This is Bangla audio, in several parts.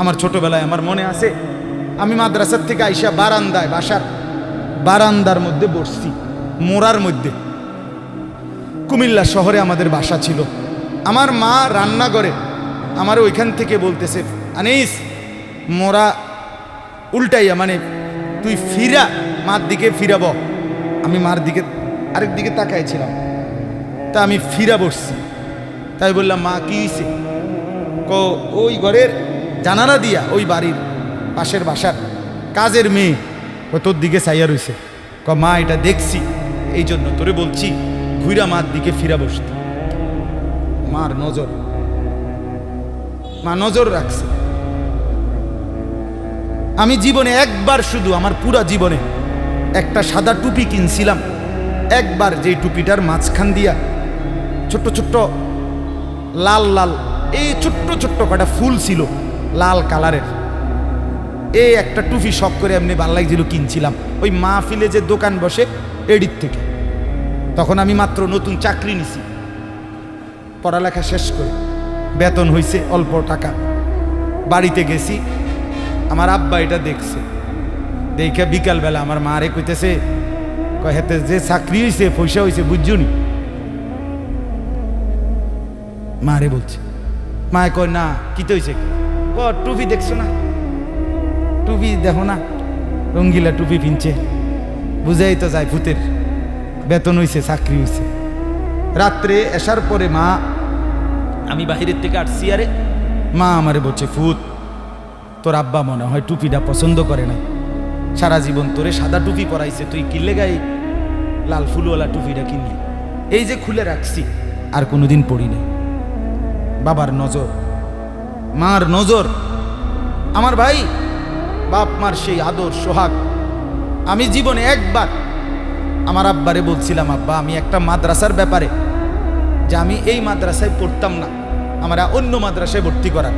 আমার ছোটবেলায় আমার মনে আছে, আমি মাদ্রাসার থেকে আইসা বারান্দায়, বাসার বারান্দার মধ্যে বসছি, মোড়ার মধ্যে। কুমিল্লা শহরে আমাদের বাসা ছিল। আমার মা রান্না করে আমার ওইখান থেকে বলতেছে, আনিস মোরা উল্টাইয়া, মানে তুই ফিরা, মার দিকে ফিরাব। আমি মার দিকে আরেক দিকে তাকাইছিলাম, তা আমি ফিরা বসছি। তাই বললাম, মা কি হয়েছে? ওই ঘরের জানালা দিয়া ওই বাড়ির পাশের বাসার কাজের মেয়ে তোর দিকে চাইয়া রইছে। মা এটা দেখছি, এই জন্য তোরে বলছি ঘুরা মার দিকে ফিরা বসতে। মার নজর, মা নজর রাখছে। আমি জীবনে একবার, শুধু আমার পুরা জীবনে একটা সাদা টুপি কিনছিলাম একবার, যেই টুপিটার মাঝখান দিয়া ছোট্ট ছোট্ট লাল লাল এই ছোট্ট ছোট্ট কটা ফুল ছিল লাল কালারের। এই একটা টুপি শখ করে এমনি ভাল লাগছিল, কিনছিলাম ওই মাহফিলে যে দোকান বসে এডির থেকে। তখন আমি মাত্র নতুন চাকরি নিছি, পড়ালেখা শেষ করে বেতন হয়েছে অল্প টাকা। বাড়িতে গেছি, আমার আব্বা এটা দেখছে। দেখে বিকালবেলা আমার মা রে কইতেছে, হেতে যে চাকরি হয়েছে পয়সা হয়েছে বুঝছুনি? মা রে বলছে। মায়ে কয়, না কি তো হয়েছে? টুপি দেখছো না? টুপি দেখো না, রঙ্গিলা টুপি পিনছে, বুঝাই তো যায় ভূতের বেতন হয়েছে, চাকরি হয়েছে। রাত্রে আসার পরে মা, আমি বাহিরের থেকে আসছি, আরে মা আমারে বলছে, ফুত তোর আব্বা মনে হয় টুপিটা পছন্দ করে না, সারা জীবন তোরে সাদা টুপি পরাইছে, তুই কিনলে গাই লাল ফুলওয়ালা টুপিটা কিনলি। এই যে খুলে রাখছি, আর কোনোদিন পড়ি নাই। বাবার নজর, মার নজর, আমার ভাই বাপ মার সেই আদর সোহাগ। আমি জীবনে একবার আমার আব্বারে বলছিলাম, আব্বা আমি একটা মাদ্রাসার ব্যাপারে, যে আমি এই মাদ্রাসায় পড়তাম না, আমরা অন্য মাদ্রাসায় ভর্তি করার।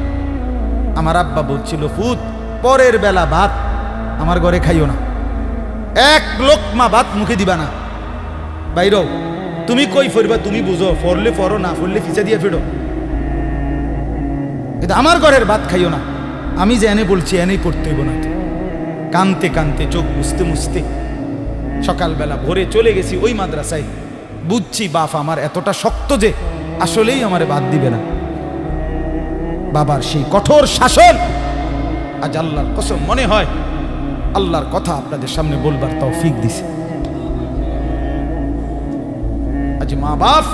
আমার আব্বা বলছিল, ফুত পরের বেলা ভাত আমার ঘরে খাইও না, এক লোকমা ভাত মুখে দিবা না, বাইরও তুমি কই ফরবা তুমি বুঝো, ফরলে ফরো, না ফরলে ফিচা দিয়ে ফেরো, কিন্তু আমার ঘরের ভাত খাইও না। আমি যে এনে বলছি এনেই পড়তে হইব না। কানতে কানতে চোখ মুছতে মুছতে সকালবেলা ভোরে চলে গেছি ওই মাদ্রাসায়। বুঝছি বাপ আমার এতটা শক্ত যে আসলেই আমারে বাদ দিবে না। বাবার সেই কঠোর শাসন আজ আল্লাহর কসম মনে হয় আল্লাহর কথা আপনাদের সামনে বলবার তৌফিক দিছে। আজ মা বাপ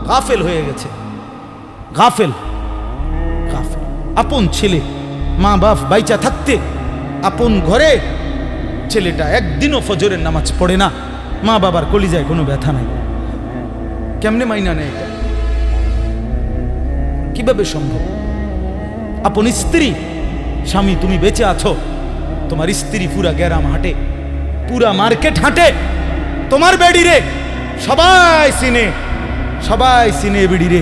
গাফেল হয়ে গেছে, গাফেল গাফেল। আপন ছেলে, মা বাপ বাইচা থাকতে আপন ঘরে ছেলেটা একদিনও ফজরের নামাজ পড়ে না, মা বাবার কলিজায় কোনো ব্যথা নাই। কেমনে মাইনা নেয় এটা? কিভাবে সম্ভব? আপন স্ত্রী, স্বামী তুমি বেঁচে আছো, তোমার স্ত্রী পুরা গ্যারাম হাঁটে, পুরা মার্কেট হাঁটে, তোমার বেডি রে সবাই চিনে, সবাই চিনে বেডি রে।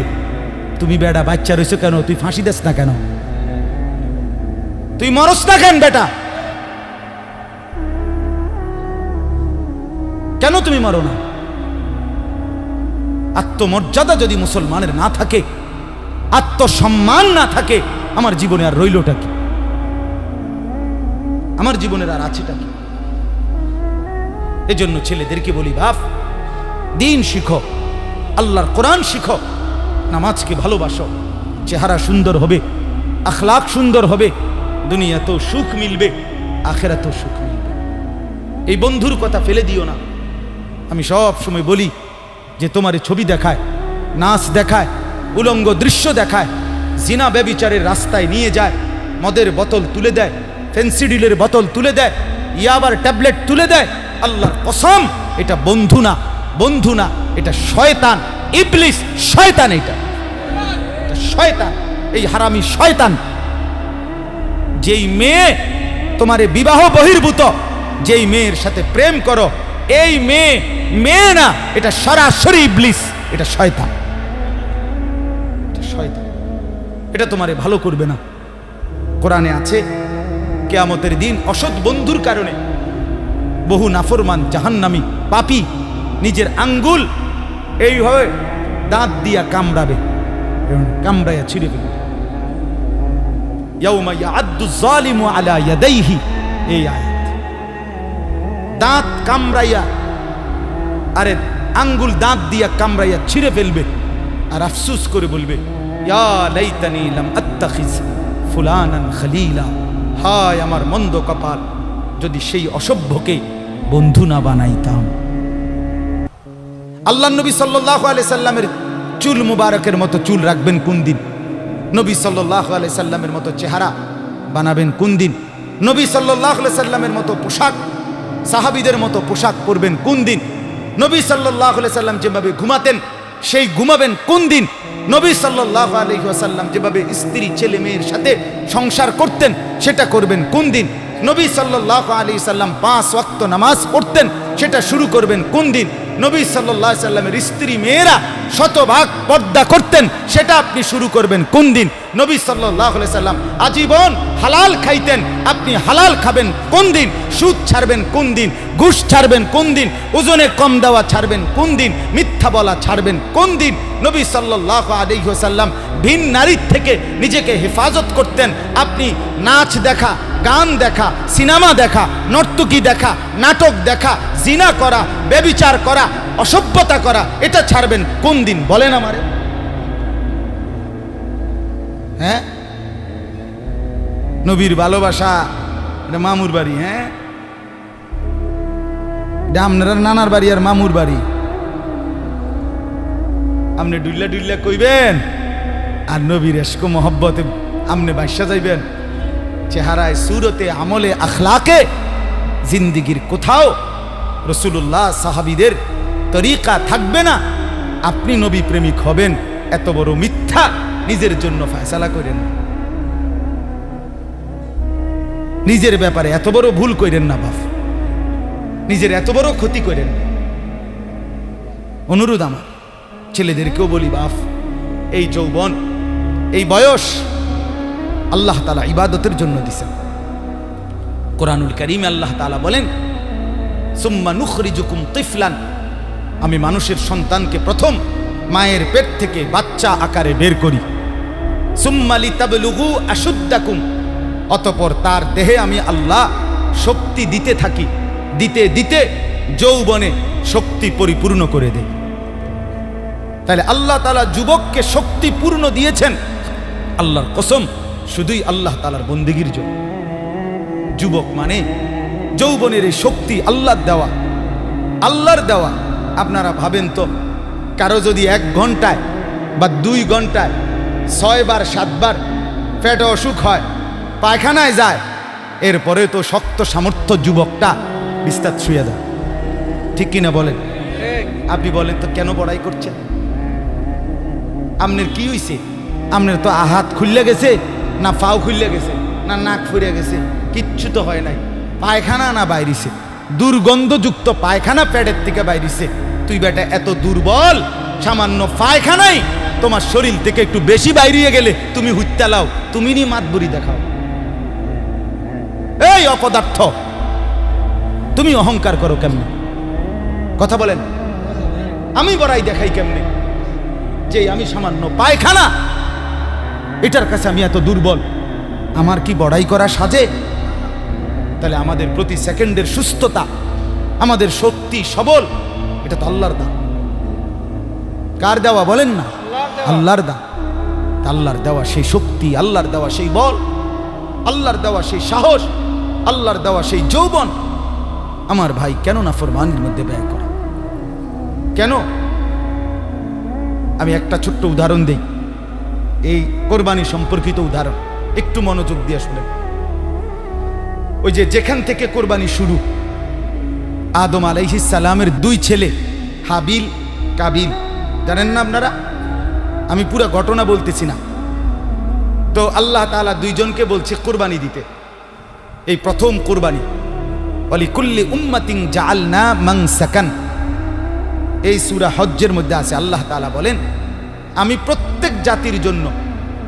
তুমি বেড়া বাচ্চা রয়েছো কেন? তুই ফাঁসি দেস না কেন? তুই মরস না কেন বেটা? কেন তুমি মরো না? আত্মমর্যাদা যদি মুসলমানের না থাকে, আত্মসম্মান না থাকে, আমার জীবনে আর রইলটা কি? আমার জীবনের আর আছেটা কি? এজন্য ছেলেদেরকে বলি, বাপ দিন শিখো, আল্লাহর কোরআন শিখো, নামাজকে ভালোবাসো, চেহারা সুন্দর হবে, আখলাক সুন্দর হবে, দুনিয়াতেও সুখ মিলবে, আখেরাতেও সুখ মিলবে। এই বন্ধুর কথা ফেলে দিও না। আমি সব সময় বলি যে তোমার ছবি দেখায়, নাচ দেখায়, উলঙ্গ দৃশ্য দেখায়, জিনা ব্যভিচারের রাস্তায় নিয়ে যায়, মদের বোতল তুলে দেয়, ফেন্সিডিলের বোতল তুলে দেয়, ইয়াবার ট্যাবলেট তুলে দেয়, আল্লাহর কসম এটা বন্ধু না, বন্ধু না, এটা শয়তান, ইবলিস, শয়তান, এটা শয়তান, এই হারামি শয়তান। যেই মেয়ে তোমারে বিবাহ বহির্ভূত, যেই মেয়ের সাথে প্রেম করো, এই মেয়ে মেয়ে না, এটা সরাসরি ইবলিস, এটা শয়তান, এটা শয়তান, এটা তোমারে ভালো করবে না। কোরআনে আছে কিয়ামতের দিন অসৎ বন্ধুর কারণে বহু নাফরমান জাহান্নামী পাপী নিজের আঙ্গুল এইভাবে দাঁত দিয়া কামড়াবে, কামড়াইয়া ছিঁড়ে ফেলবে। ইয়াউমা ইয়াআদ্দু যালিমু আলা ইয়াদাইহি, এই আয়াত। দাঁত কামড়াইয়া, আরে আঙ্গুল দাঁত দিয়া কামড়াইয়া ছিঁড়ে ফেলবে আর আফসোস করে বলবে, ইয়া লাইতানি লাম আত্তাখিজ ফুলানান খলিলা, হায় আমার মন্দ কপাল, যদি সেই অসভ্যকে বন্ধু না বানাইতাম। আল্লাহ নবী সাল্লাল্লাহু আলাইহি সাল্লামের চুল মুবারকের মতো চুল রাখবেন কোন দিন? নবী সাল্লাল্লাহু আলাইহি সাল্লামের মতো চেহারা বানাবেন কোন দিন? নবী সাল্লাল্লাহু আলাইহি সাল্লামের মতো পোশাক, সাহাবীদের মতো পোশাক পরবেন কোন দিন? নবী সাল্লাল্লাহু আলাইহি সাল্লাম যেভাবে ঘুমাতেন সেই ঘুমাবেন কোন দিন? নবী সাল্লাল্লাহু আলাইহি ওয়াসাল্লাম যেভাবে স্ত্রী ছেলে মেয়ের সাথে সংসার করতেন সেটা করবেন কোন দিন? নবী সাল্লাল্লাহু আলাইহি সাল্লাম 5 ওয়াক্ত নামাজ পড়তেন, সেটা শুরু করবেন কোন দিন? নবী সাল্লাল্লাহু আলাইহি সাল্লামের স্ত্রী মেয়েরা শতভাগ পর্দা করতেন, সেটা আপনি শুরু করবেন কোন দিন? নবী সাল্লাল্লাহু আলাইহি সাল্লাম আজীবন হালাল খাইতেন, আপনি হালাল খাবেন কোন দিন? সুদ ছাড়বেন কোন দিন? ঘুষ ছাড়বেন কোন দিন? ওজনে কম দেওয়া ছাড়বেন কোন দিন? মিথ্যা বলা ছাড়বেন কোন দিন? নবী সাল্লাল্লাহু আলাইহি ওয়াসাল্লাম ভিন নারীর থেকে নিজেকে হেফাজত করতেন, আপনি নাচ দেখা, গান দেখা, সিনেমা দেখা, নর্তকী দেখা, নাটক দেখা, জিনা করা, ব্যভিচার করা, অসভ্যতা করা, এটা ছাড়বেন কোন দিন? বলেন আমারে। হ্যাঁ, নবীর ভালোবাসা এটা মামুর বাড়ি, হ্যাঁ, এটা আপনার নানার বাড়ি আর মামুর বাড়ি। আপনি ডুল্লা ডুল্লা কইবেন আর নবীর এশক মোহব্বতে আপনি বাসা যাইবেন। চেহারায়, সুরতে, আমলে, আখলাকে জিন্দিগির কোথাও রাসূলুল্লাহ সাহাবীদের তরিকা থাকবে না। আপনি নবী প্রেমিক হবেন, এত বড় মিথ্যা নিজের জন্য ফয়সালা করেন না। নিজের ব্যাপারে এত বড় ভুল করেন না বাপ, নিজের এত বড় ক্ষতি করেন না। অনুরোধ আমার ছেলেদেরকেও বলি, বাপ এই যৌবন, এই বয়স আল্লাহ তাআলা ইবাদতের জন্য দিয়েছেন। কোরআনুল কারীমে আল্লাহ তাআলা বলেন, সুম্মা নুখরিজুকুম তিফলান, আমি মানুষের সন্তানকে প্রথম মায়ের পেট থেকে বাচ্চা আকারে বের করি। সুম্মা লিতাবলুগু আশুদ্দাকুম, অতঃপর তার দেহে আমি আল্লাহ শক্তি দিতে থাকি, দিতে দিতে যৌবনে শক্তি পরিপূর্ণ করে দেয়। তাহলে আল্লাহ তাআলা যুবককে শক্তি পূর্ণ দিয়েছেন আল্লাহর কসম শুধুই আল্লাহ তাআলার বন্দেগীর জন্য। যুবক মানে যৌবনের এই শক্তি আল্লাহর দেওয়া, আল্লাহর দেওয়া। আপনারা ভাবেন তো, কারো যদি 1 ঘন্টায় বা 2 ঘন্টায় 6 বার 7 বার পেটে অসুখ হয়, পায়খানায় যায়, এরপরে তো শক্ত সামর্থ্য যুবকটা বিস্তার শুয়ে যায়, ঠিক কিনা বলেন? আপনি বলেন তো কেন বড়াই করছেন? আপনার কি হইছে? আপনার তো হাত খুললে গেছে, না পাও খুললে গেছে, না নাক ফুরে গেছে, কিচ্ছু তো হয় নাই। পায়খানা না বাইরিছে, দুর্গন্ধযুক্ত পায়খানা পেটের থেকে বাইরিছে। তুই বেটা এত দুর্বল, সামান্য পায়খানাই তোমার শরীর থেকে একটু বেশি বাইরিয়ে গেলে তুমি হুত্যা লাও, তুমি নি মাতবুরি দেখাও। এই অপদার্থ, তুমি অহংকার করো কেমনে? কথা বলেন, আমি বড়াই দেখাই কেমনে যে আমি সামান্য পায়খানা, এটার কাছে আমি এত দুর্বল? আমার কি বড়াই করা সাজে? তাহলে আমাদের প্রতি সেকেন্ডের সুস্থতা, আমাদের শক্তি সবল, এটা তো আল্লাহর দান। কার দেওয়া বলেন না? আল্লাহর দান। আল্লাহর দেওয়া সেই শক্তি, আল্লাহর দেওয়া সেই বল, আল্লাহর দেওয়া সেই সাহস, আল্লাহর দেওয়া সেই যৌবন, আমার ভাই কেন নাফরমানির মধ্যে ব্যয় করা? কেন? আমি একটা ছোট্ট উদাহরণ দেই, এই কোরবানি সম্পর্কিত উদাহরণ, একটু মনোযোগ দিয়ে শুনেন। ওই যে যেখান থেকে কোরবানি শুরু, আদম আলাইহিস সালামের 2 ছেলে হাবিল কাবিল, জানেন না আপনারা? আমি পুরো ঘটনা বলতেছি না। তো আল্লাহ তাআলা 2 জনকে বলছে কোরবানি দিতে, এই প্রথম কোরবানি। ওয়ালিকুল্লি উম্মাতিন জাআলনা মানসাকান, এই সূরা হজ্জের মধ্যে আছে। আল্লাহ তাআলা বলেন, আমি প্রত্যেক জাতির জন্য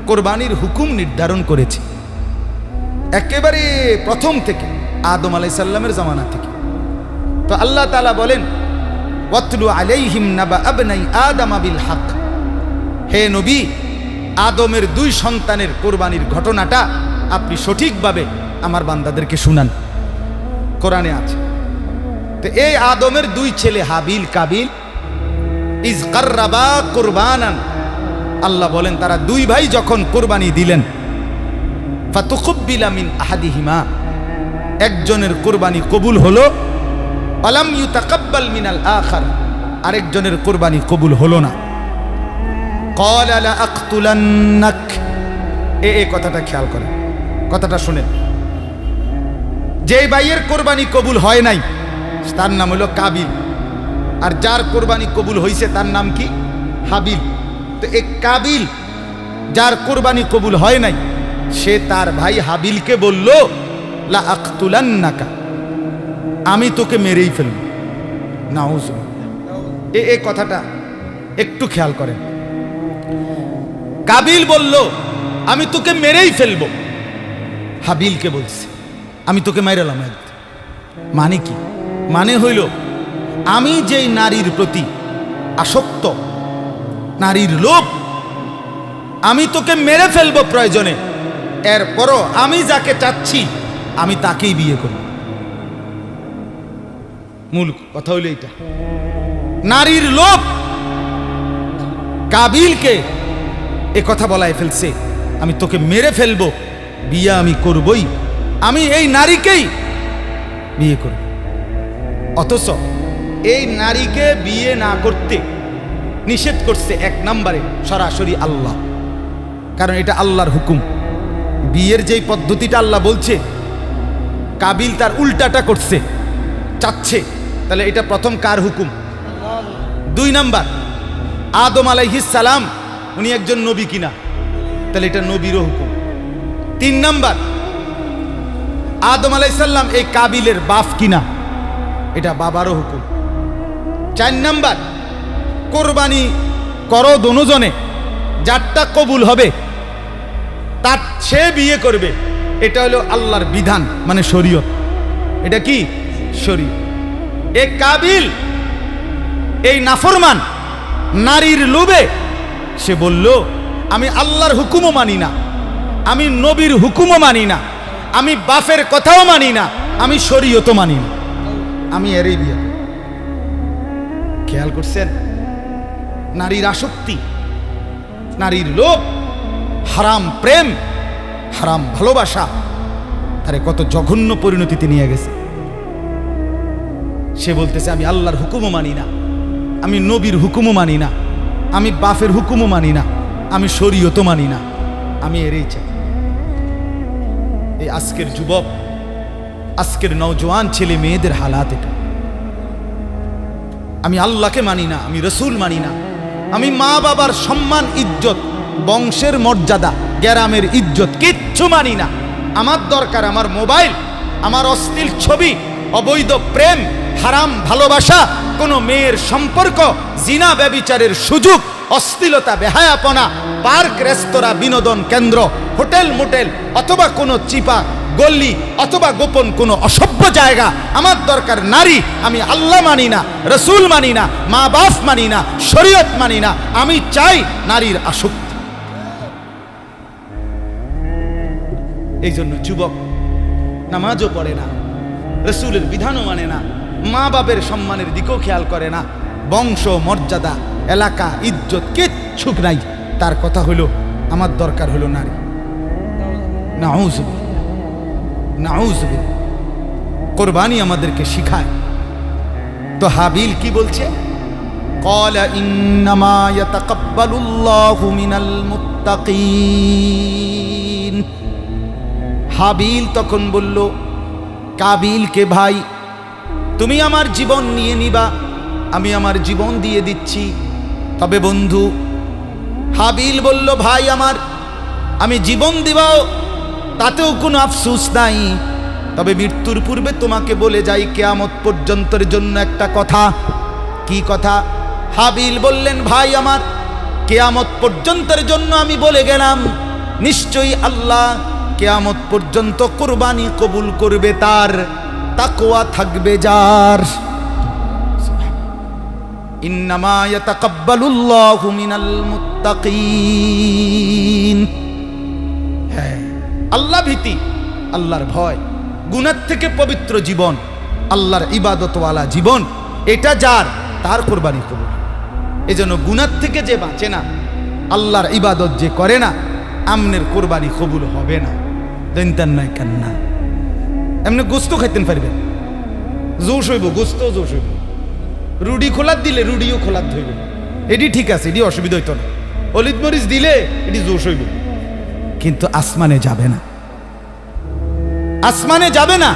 কোরবানির হুকুম নির্ধারণ করেছি, একেবারে প্রথম থেকে, আদম আলাইহিস সালামের জামানা থেকে। তো আল্লাহ তাআলা বলেন, ওয়াতলু আলাইহিম নাবা আবনাই আদম বিল হক, হে নবী, আদমের 2 সন্তানের কোরবানির ঘটনাটা আপনি সঠিকভাবে আমার বান্দাদেরকে শুনান। কোরআনে আছে। তো এই আদমের দুই ছেলে হাবিল কাবিল ইজ কাররাবা কুরবানান, আল্লাহ বলেন তারা দুই ভাই যখন কোরবানি দিলেন, ফাতুকুব্বিলা মিন আহাদিহিমা, একজনের কোরবানি কবুল হলো, আলাম ইউতাকাব্বাল মিনাল আখার, আরেকজনের কোরবানি কবুল হলো না। ক্বালা লা আকতুলান্নাক, এই কথাটা খেয়াল করেন, কথাটা শুনেন। যে ভাইয়ের কোরবানি কবুল হয় নাই তার নাম হলো কাবিল, আর যার কোরবানি কবুল হয়েছে তার নাম কি? হাবিল। তো এই কাবিল যার কোরবানি কবুল হয় নাই, সে তার ভাই হাবিলকে বলল লা আকতুলান্নাকা, আমি তোকে মেরেই ফেলব। নাউযুবিল্লাহ। এই কথাটা একটু খেয়াল করেন। কাবিল বলল আমি তোকে মেরেই ফেলব, হাবিলকে বলছে আমি তোকে মাইরালাম। মানে কি? মানে হইল আমি যেই নারীর প্রতি আসক্ত, নারীর লোভ, আমি তোকে মেরে ফেলবো প্রয়োজনে, এরপরও আমি যাকে চাচ্ছি আমি তাকেই বিয়ে করব। মূল কথা হইল এইটা, নারীর লোভ কাবিলকে এ কথা বলায় ফেলছে, আমি তোকে মেরে ফেলবো, বিয়ে আমি করবই, আমি এই নারীকেই বিয়ে করব। অথচ এই নারীকে বিয়ে না করতে নিষেধ করছে এক নম্বরে সরাসরি আল্লাহ, কারণ এটা আল্লাহর হুকুম। বিয়ের যেই পদ্ধতিটা আল্লাহ বলছে, কাবিল তার উল্টাটা করছে, চাচ্ছে, তাহলে এটা প্রথম কার হুকুম? দুই নাম্বার, আদম আলাইহিস সালাম উনি একজন নবী কিনা, তাহলে এটা নবীরও হুকুম। তিন নাম্বার, আদম আলাইহিস সালাম এই কাবিলের বাপ কিনা, এটা বাবারও হুকুম। চার নাম্বার, কোরবানি করো দোনোজনে, যারটা কবুল হবে তার সে বিয়ে করবে, এটা হলো আল্লাহর বিধান, মানে শরীয়ত। এটা কি? শরীয়ত। এই কাবিল এই নাফরমান নারীর লোভে সে বলল আমি আল্লাহর হুকুমও মানি না, আমি নবীর হুকুমও মানি না, আমি বাপের কথাও মানি না, আমি শরীয়তও মানি না, আমি এরই বিয়ে। খেয়াল করছেন? নারীর আসক্তি, নারীর লোভ, হারাম প্রেম, হারাম ভালোবাসা তারে কত জঘন্য পরিণতিতে নিয়ে গেছে। সে বলতেছে আমি আল্লাহর হুকুমও মানি না, আমি নবীর হুকুমও মানি না, আমি বাপের হুকুমও মানি না, আমি শরীয়তও মানি না, আমি এরই চাই। এই আজকের যুবক, আজকের নওজোয়ান ছেলে মেয়েদের হালাত এটা। আমি আল্লাহকে মানি না, আমি রসুল মানি না, আমি মা বাবার সম্মান ইজ্জত, বংশের মর্যাদা, গ্রামের ইজ্জত কিচ্ছু মানি না। আমার দরকার আমার মোবাইল, আমার অশ্লীল ছবি, অবৈধ প্রেম, হারাম ভালোবাসা, কোনো মেয়ের সম্পর্ক, জিনা ব্যভিচারের সুযোগ, অশ্লীলতা, বেহায়াপনা, পার্ক, রেস্তোরাঁ, বিনোদন কেন্দ্র, হোটেল মোটেল, অথবা কোনো চিপা গল্লি, অথবা গোপন কোনো অসভ্য জায়গা। আমার দরকার নারী। আমি আল্লাহ মানি না, রসুল মানি না, মা বাপ মানি না, শরীয়ত মানি না, আমি চাই নারীর আসক্তি। এই জন্য যুবক নামাজও পড়ে না, রসুলের বিধানও মানে না, মা বাপের সম্মানের দিকেও খেয়াল করে না, বংশ মর্যাদা, এলাকা, ইজ্জত কিচ্ছু নাই। তার কথা হলো আমার দরকার হলো নারী। নাউযুবিল্লাহ, নাউযুবিল্লাহ। কোরবানি আমাদেরকে শিখায়। তো হাবিল কি বলছে? ক্বালা ইন্নামা ইয়াতাকাব্বালুল্লাহু মিনাল মুত্তাকিন। হাবিল তখন বলল কাবিলকে, ভাই তুমি আমার জীবন নিয়ে নিবা, আমি আমার জীবন দিয়ে দিচ্ছি। তবে বন্ধু, হাবিল বলল ভাই আমার, আমি জীবন দিবাও তাতেও কোনো আফসোস নাই, তবে মৃত্যুর পূর্বে তোমাকে বলে যাই কিয়ামত পর্যন্তের জন্য একটা কথা। কি কথা? হাবিল বললেন ভাই আমার, কিয়ামত পর্যন্তের জন্য আমি বলে গেলাম, নিশ্চয়ই আল্লাহ কিয়ামত পর্যন্ত কুরবানি কবুল করবে তার, তাকওয়া থাকবে যার। ইন্নামা ইয়াতাকাব্বালুল্লাহু মিনাল মুত্তাকিন। হ্যাঁ, আল্লাহ ভীতি, আল্লাহর ভয়, গুনাহ থেকে পবিত্র জীবন, আল্লাহর ইবাদতওয়ালা জীবন, এটা যার, তার কোরবানি কবুল। এজন্য গুনাহ থেকে যে বাঁচে না, আল্লাহর ইবাদত যে করে না, আমনের কোরবানি কবুল হবে না। জানতেন না কেন? না এমনি গোস্ত খাইতেন পারবেন, জোশ হইব, গোস্ত জোশ হইব। রুডি খোলার দিলে রুডিও খোলার ধইব, এটি ঠিক আছে, এটি অসুবিধা হইতো না। অলিদ মরিচ দিলে এটি জোশ হইব, কিন্তু আসমানে যাবে না, আসমানে যাবে না,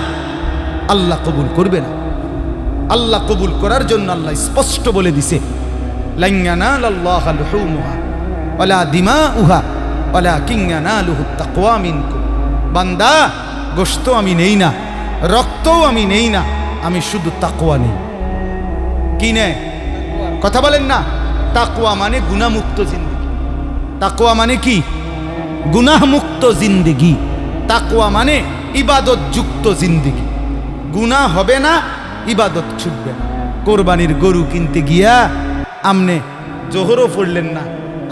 আল্লাহ কবুল করবে না। আল্লাহ কবুল করার জন্য আল্লাহ স্পষ্ট বলে দিছে, লান ইয়ানালাল্লাহা লুহুমুহা ওয়ালা দিমাউহা ওয়ালাকিন ইয়ানালুহুত তাকওয়া মিনকুম। বান্দা, গোশত আমি নেই না, রক্তও আমি নেই না, আমি শুধু তাকওয়া নেই। কি নে? কথা বলেন না। তাকওয়া মানে গুনাহমুক্ত জিন্দেগি। তাকওয়া মানে কি? গুনাহমুক্ত জিন্দেগি। তাকওয়া মানে ইবাদত যুক্ত জিন্দেগি। গুনাহ হবে না, ইবাদত ছুটবে না। কোরবানির গরু কিনতে গিয়া আমনে জোহরও পড়লেন না,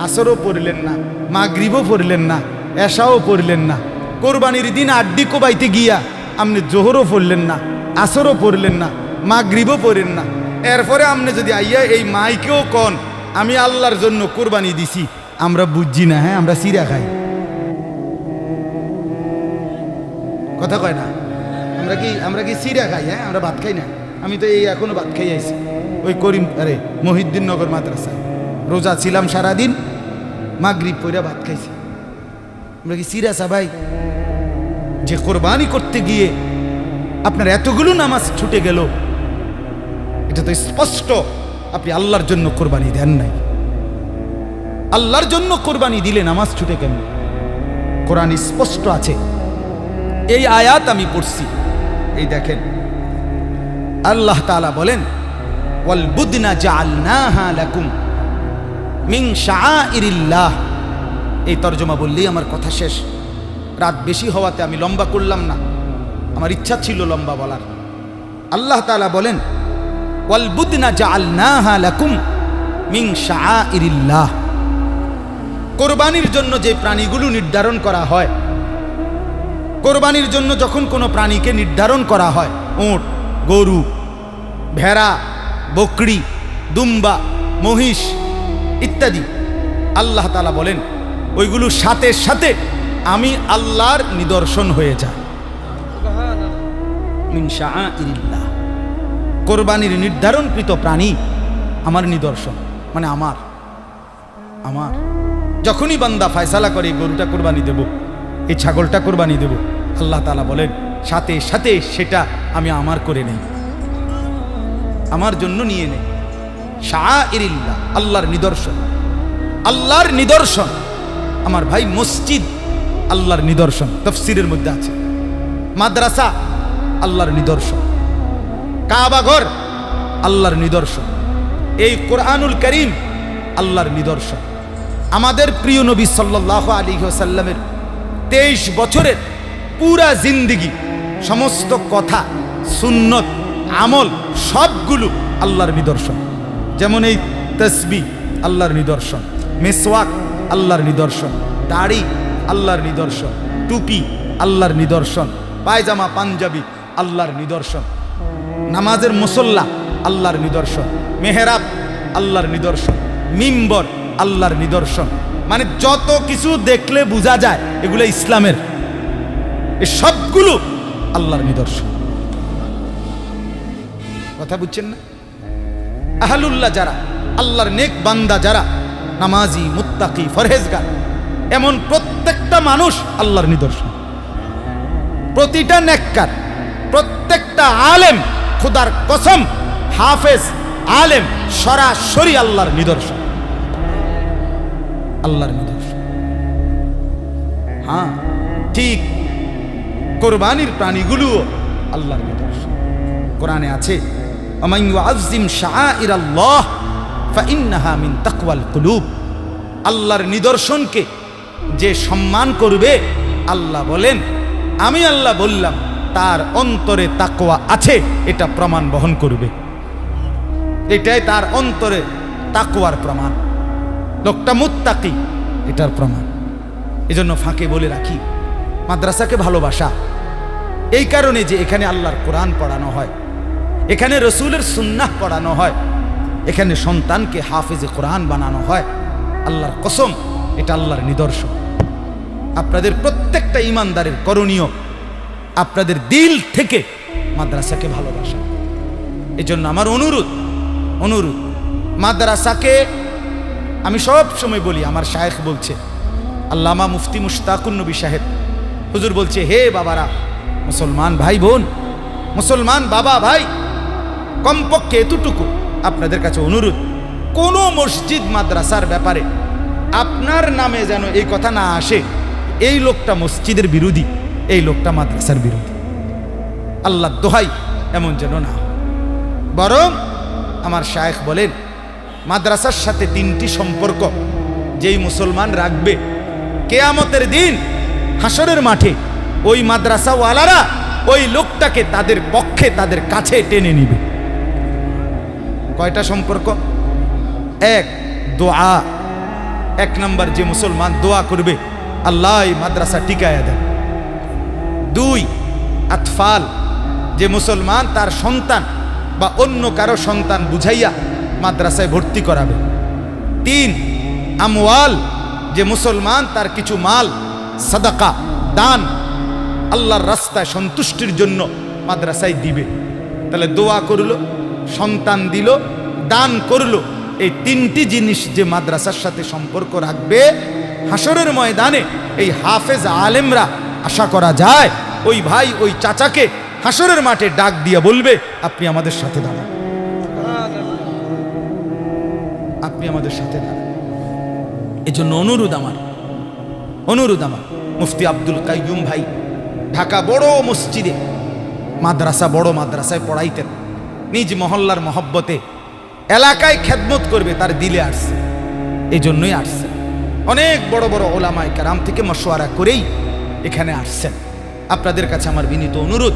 আসরও পড়লেন না, মাগরিবও পড়লেন না, এশাও পড়লেন না। কোরবানির দিন আড্ডি কোবাইতে গিয়া আমনে জোহরও পড়লেন না, আসরও পড়লেন না, মাগরিবও পড়েন না। এরপরে আমনে যদি আইয়া এই মাইকেও কন আমি আল্লাহর জন্য কোরবানি দিছি, আমরা বুঝছি না। হ্যাঁ, আমরা সিরা খাই, কথা কয় না। আমরা কি সিরা খাই? হ্যাঁ, আমরা ভাত খাই না। আমি তো এই এখনো ভাত খাই আইছি ওই মহিউদ্দিন নগর মাদ্রাসায়। রোজা ছিলাম সারাদিন, মাগরিব পইরা ভাত খাইছি। আমরা কি সিরা ভাই? যে কোরবানি করতে গিয়ে আপনার এতগুলো নামাজ ছুটে গেল, এটা তো স্পষ্ট আপনি আল্লাহর জন্য কোরবানি দেন নাই। আল্লাহর জন্য কোরবানি দিলে নামাজ ছুটে কেন? কোরআন স্পষ্ট আছে। এই আয়াত আমি পড়ছি, এই দেখেন আল্লাহ তাআলা বলেন, ওয়াল বুদনা জাআলনাহা লাকুম মিন শাআইরিল্লাহ। এই তরজমা বললেই আমার কথা শেষ। রাত বেশি হওয়াতে আমি লম্বা করলাম না, আমার ইচ্ছা ছিল লম্বা বলার। আল্লাহ তাআলা বলেন, ওয়াল বুদনা জাআলনাহা লাকুম মিন শাআইরিল্লাহ। কোরবানির জন্য যে প্রাণীগুলো নির্ধারণ করা হয়, কোরবানির জন্য যখন কোনো প্রাণীকে নির্ধারণ করা হয়, উট, গরু, ভেড়া, বকরি, দুম্বা, মহিষ ইত্যাদি, আল্লাহ তাআলা বলেন ওইগুলোর সাথে সাথে আমি আল্লাহর নিদর্শন হয়ে যায়। মিন শাআইরিল্লাহ, কোরবানির নির্ধারণকৃত প্রাণী আমার নিদর্শন, মানে আমার যখনই বান্দা ফয়সালা করে এই গরুটা কোরবানি দেব, এই ছাগলটা কোরবানি দেব, আল্লাহ তাআলা বলেন সাথে সাথে সেটা আমি আমার করে নেই, আমার জন্য নিয়ে নেই। শাআইরিল্লাহ, আল্লাহর নিদর্শন। আল্লাহর নিদর্শন আমার ভাই, মসজিদ আল্লাহর নিদর্শন, তাফসীরের মধ্যে আছে। মাদ্রাসা আল্লাহর নিদর্শন, কাবা ঘর আল্লাহর নিদর্শন, এই কোরআনুল কারীম আল্লাহর নিদর্শন। আমাদের প্রিয় নবী সাল্লাল্লাহু আলাইহি ওয়াসাল্লামের 23 বছরের পুরা জিন্দেগি, সমস্ত কথা, সুন্নত, আমল সবগুলো আল্লাহর নিদর্শন। যেমন এই তাসবিহ আল্লাহর নিদর্শন, মিসওয়াক আল্লাহর নিদর্শন, দাড়ি আল্লাহর নিদর্শন, টুপি আল্লাহর নিদর্শন, পায়জামা পাঞ্জাবি আল্লাহর নিদর্শন, নামাজের মুসল্লা আল্লাহর নিদর্শন, মেহরাব আল্লাহর নিদর্শন, মিম্বর আল্লাহর নিদর্শন। মানে যত কিছু দেখলে বোঝা যায় এগুলো ইসলামের, এই সবগুলো আল্লাহর নিদর্শন। কথা বুঝছেন না? আহলুল্লাহ যারা, আল্লাহর নেক বান্দা যারা, নামাজি, মুত্তাকি, ফরহেজগার, এমন প্রত্যেকটা মানুষ আল্লাহর নিদর্শন। প্রতিটা নেককার, প্রত্যেকটা আলেম, খুদার কসম, হাফেজ, আলেম সরাসরি আল্লাহর নিদর্শন, আল্লাহর নিদর্শন। হ্যাঁ, ঠিক কোরবানির প্রাণীগুলোও আল্লাহর নিদর্শন। কোরআনে আছে, ওমান ইউআযযিম শাআইরাল্লাহ ফাইন্নাহা মিন তাকওয়াল কুলুব। আল্লাহর নিদর্শনকে যে সম্মান করবে, আল্লাহ বলেন, আমি আল্লাহ বললাম তার অন্তরে তাকওয়া আছে, এটা প্রমাণ বহন করবে। এটাই তার অন্তরে তাকওয়ার প্রমাণ, লোকটা মুত্তাকি, এটার প্রমাণ। এজন্য ফাঁকে বলে রাখি, মাদ্রাসাকে ভালোবাসা এই কারণে যে এখানে আল্লাহর কোরআন পড়ানো হয়, এখানে রসুলের সুন্নাহ পড়ানো হয়, এখানে সন্তানকে হাফেজে কোরআন বানানো হয়। আল্লাহর কসম, এটা আল্লাহর নিদর্শন। আপনাদের প্রত্যেকটা ইমানদারের করণীয় আপনাদের দিল থেকে মাদ্রাসাকে ভালোবাসা। এজন্য আমার অনুরোধ মাদ্রাসাকে আমি সব সময় বলি, আমার শায়েখ বলছে, আল্লামা মুফতি মুশতাকুন নবী সাহেব হুজুর বলছে, হে বাবারা, মুসলমান ভাই বোন, মুসলমান বাবা ভাই, কমপক্ষে এতটুকু আপনাদের কাছে অনুরোধ, কোন মসজিদ মাদ্রাসার ব্যাপারে আপনার নামে যেন এই কথা না আসে, এই লোকটা মসজিদের বিরোধী, এই লোকটা মাদ্রাসার বিরোধী। আল্লাহর দোহাই এমন যেন না। বরং আমার শায়েখ বলেন, মাদ্রাসার সাথে 3টি সম্পর্ক যেই মুসলমান রাখবে, কিয়ামতের দিন হাসরের মাঠে ওই মাদ্রাসাওয়ালারা ওই লোকটাকে তাদের পক্ষে, তাদের কাছে টেনে নিবে। কয়টা সম্পর্ক? 1, দোয়া। 1 নম্বর, যে মুসলমান দোয়া করবে আল্লাহ এই মাদ্রাসা টিকায়া দেন। 2, আতফাল, যে মুসলমান তার সন্তান বা অন্য কারো সন্তান বুঝাইয়া মাদ্রাসায় ভর্তি করাবে। 3, আমওয়াল, যে মুসলমান তার কিছু মাল সাদাকা, দান আল্লাহর রাস্তায় সন্তুষ্টির জন্য মাদ্রাসায় দিবে। তাহলে দোয়া করলো, সন্তান দিল, দান করলো, এই 3টি জিনিস যে মাদ্রাসার সাথে সম্পর্ক রাখবে, হাসরের ময়দানে এই হাফেজ আলেমরা আশা করা যায় ওই ভাই ওই চাচাকে হাসরের মাঠে ডাক দিয়ে বলবে, আপনি আমাদের সাথে দাঁড়ান, আপনি আমাদের সাথে দাঁড়ান। এজন্য অনুরোধ আমার মুফতি আব্দুল কাইয়ুম ভাই ঢাকা বড় মসজিদে মাদ্রাসা, বড় মাদ্রাসায় পড়াইতেন। নিজ মহল্লার মহব্বতে এলাকায় খেদমত করবে, তার দিলে আসছে, এই জন্যই আসছে। অনেক বড় বড় ওলামায়ে কেরাম থেকে মশওয়ারা করেই এখানে আসছেন। আপনাদের কাছে আমার বিনীত অনুরোধ,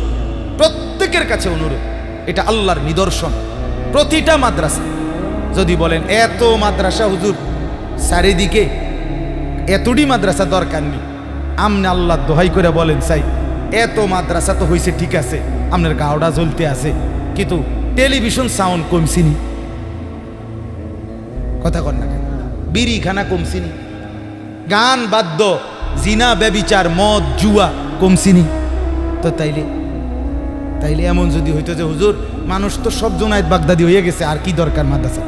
প্রত্যেকের কাছে অনুরোধ, এটা আল্লাহর নিদর্শন। প্রতিটা মাদ্রাসা, যদি বলেন এত মাদ্রাসা হুজুর চারিদিকে, এতটি মাদ্রাসা দরকার নেই, আমনে আল্লাহ দোহাই করে বলেন, চাই এত মাদ্রাসা তো হয়েছে, ঠিক আছে, আপনার গাওড়া জ্বলতে আছে, কিন্তু টেলিভিশন সাউন্ড কমছিনি, কথা কন না, বিড়িখানা কমছিনি, গান বাদ্য, জিনা ব্যভিচার, মদ জুয়া কমছিনি। তো তাইলে এমন যদি হইতো যে হুজুর মানুষ তো সব জোনায়েত বাগদাদি হয়ে গেছে, আর কি দরকার মাদ্রাসা,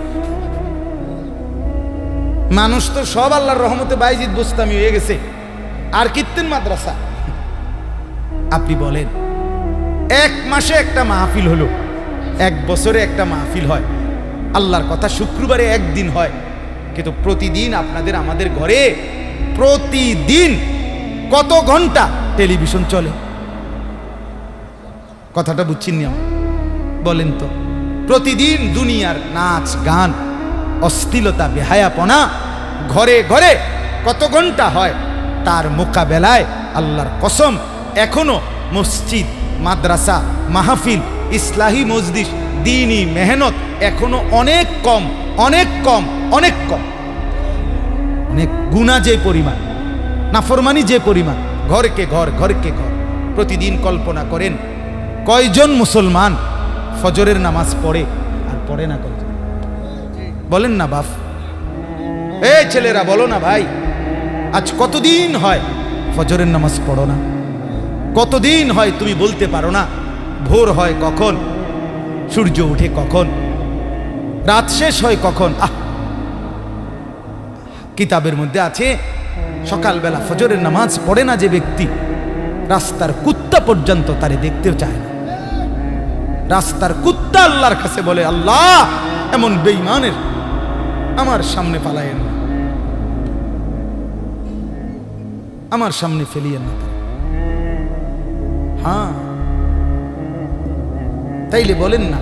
মানুষ তো সব আল্লাহর রহমতে বাইজিদ বুস্তামি হয়ে গেছে, আর কীর্তন মাদ্রাসা। আপনি বলেন, 1 মাসে একটা মাহফিল হলো, 1 বছরে একটা মাহফিল হয়, আল্লাহর কথা শুক্রবারে 1 দিন হয়, কিন্তু প্রতিদিন আপনাদের আমাদের ঘরে প্রতিদিন কত ঘন্টা টেলিভিশন চলে? কথাটা বুঝছেন না? বলেন তো, প্রতিদিন দুনিয়ার নাচ গান, অশ্লীলতা, বেহায়াপনা ঘরে ঘরে কত ঘন্টা হয়, তার মোকাবেলায় আল্লাহর কসম এখনো মসজিদ, মাদ্রাসা, মাহফিল, ইসলাহি মজলিস, দ্বীনি মেহনত এখনো অনেক কম, অনেক কম, অনেক কম। অনেক গুনাহ যে পরিমাণ, নাফরমানি যে পরিমাণ, ঘরকে ঘর, ঘরকে ঘর। প্রতিদিন কল্পনা করেন কয়জন মুসলমান ফজরের নামাজ পড়ে আর পড়ে না? কয়জন বলেন না বাপ? এই ছেলেরা বলো না ভাই, আজ কতদিন হয় ফজরের নামাজ পড়ো না? কতদিন হয় তুমি বলতে পারো না ভোর হয় কখন, সূর্য উঠে কখন, রাত শেষ হয় কখন? কিতাবের মধ্যে আছে সকালবেলা ফজরের নামাজ পড়ে না যে ব্যক্তি, রাস্তার কুত্তা পর্যন্ত তারে দেখতেও চায় না। রাস্তার কুত্তা আল্লাহর কাছে বলে, আল্লাহ এমন বেঈমানের আমার সামনে পালায়েন না, আমার সামনে ফেলিয়েন না। হ্যাঁ, তাইলে বলেন না